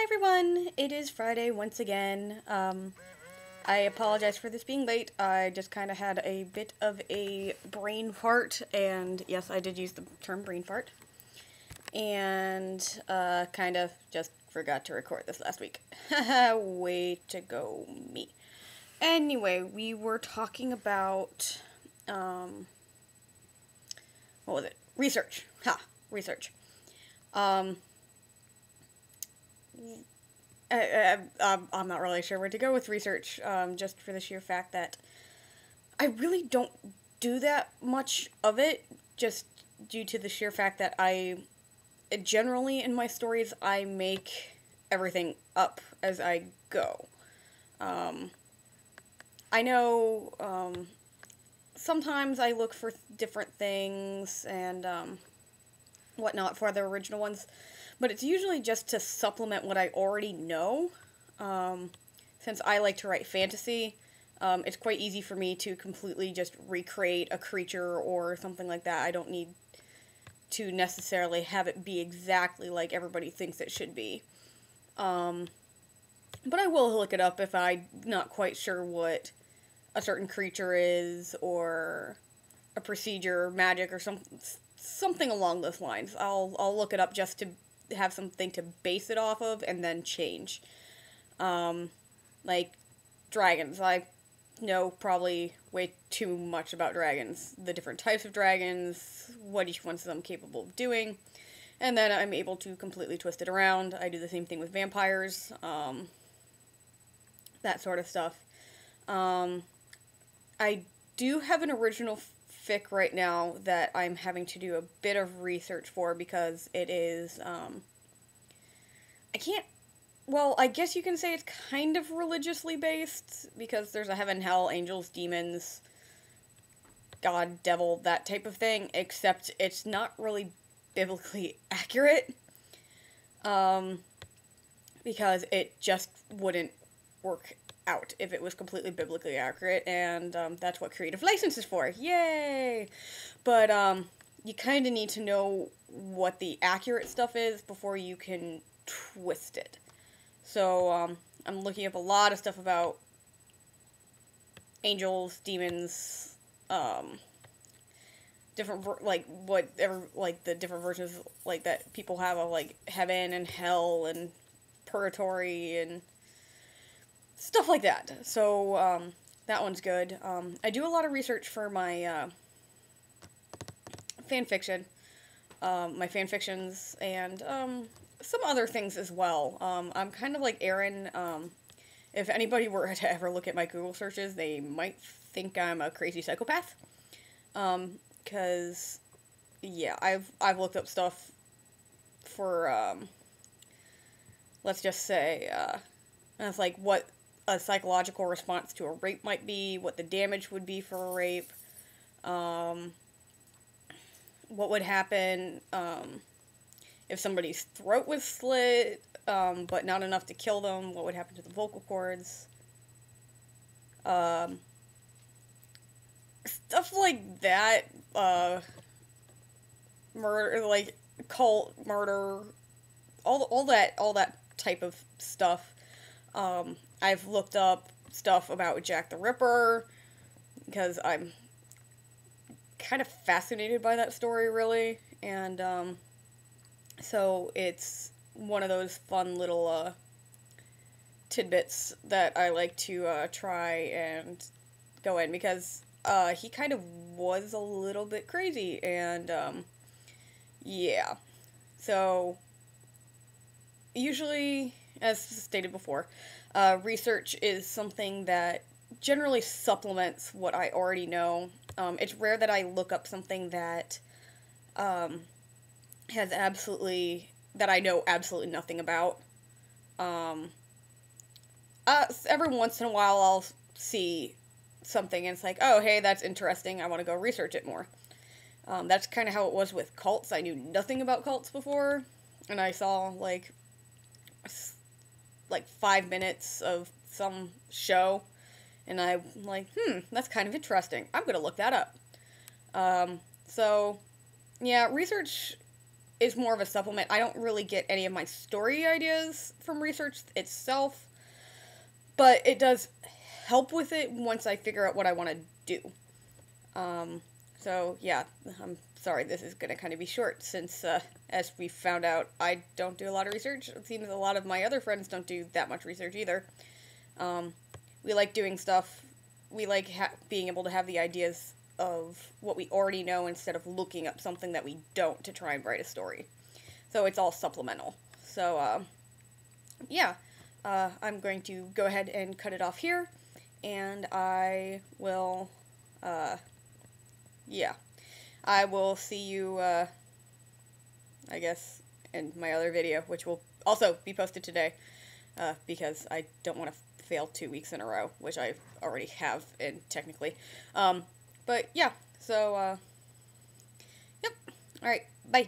everyone! It is Friday once again. I apologize for this being late. I just kind of had a bit of a brain fart, and yes, I did use the term brain fart. And kind of just forgot to record this last week. Way to go, me. Anyway, we were talking about, what was it? Research. Research. Um, I'm not really sure where to go with research, just for the sheer fact that I really don't do that much of it, just due to the sheer fact that generally in my stories, I make everything up as I go. I know, sometimes I look for different things and, whatnot for the original ones, but it's usually just to supplement what I already know. Since I like to write fantasy, it's quite easy for me to completely just recreate a creature or something like that. I don't need to necessarily have it be exactly like everybody thinks it should be. But I will look it up if I'm not quite sure what a certain creature is, or a procedure, magic, or something along those lines. I'll look it up just to have something to base it off of, and then change. Like dragons. I know probably way too much about dragons. The different types of dragons, what each one's of them capable of doing. And then I'm able to completely twist it around. I do the same thing with vampires. That sort of stuff. I do have an original fic right now that I'm having to do a bit of research for, because it is, I guess you can say it's kind of religiously based, because there's a heaven, hell, angels, demons, God, devil, that type of thing, except it's not really biblically accurate, because it just wouldn't work out if it was completely biblically accurate, and that's what creative license is for. Yay! But you kind of need to know what the accurate stuff is before you can twist it. So I'm looking up a lot of stuff about angels, demons, different the different versions like that people have of like heaven and hell and purgatory and stuff like that. So, that one's good. I do a lot of research for my, fanfiction. My fanfictions, and, some other things as well. I'm kind of like Aaron. If anybody were to ever look at my Google searches, they might think I'm a crazy psychopath. Cause, yeah, I've looked up stuff for, let's just say, it's like what a psychological response to a rape might be, what the damage would be for a rape, what would happen, if somebody's throat was slit, but not enough to kill them, what would happen to the vocal cords, stuff like that, murder, like, cult, murder, all that type of stuff. I've looked up stuff about Jack the Ripper, because I'm kind of fascinated by that story, really, and, so it's one of those fun little, tidbits that I like to, try and go in, because, he kind of was a little bit crazy, and, yeah. So, usually, as stated before, research is something that generally supplements what I already know. It's rare that I look up something that, that I know absolutely nothing about. Every once in a while I'll see something and it's like, oh, hey, that's interesting, I want to go research it more. That's kind of how it was with cults. I knew nothing about cults before, and I saw, like 5 minutes of some show, and I'm like, that's kind of interesting. I'm gonna look that up. So, yeah, research is more of a supplement. I don't really get any of my story ideas from research itself, but it does help with it once I figure out what I want to do. So yeah, I'm sorry this is going to kind of be short since, as we found out, I don't do a lot of research. It seems a lot of my other friends don't do that much research either. We like doing stuff. We like being able to have the ideas of what we already know instead of looking up something that we don't to try and write a story. So it's all supplemental. So, yeah, I'm going to go ahead and cut it off here, and I will, yeah, I will see you, I guess, in my other video, which will also be posted today, because I don't want to fail 2 weeks in a row, which I already have, and technically. But yeah, so, yep. Alright, bye.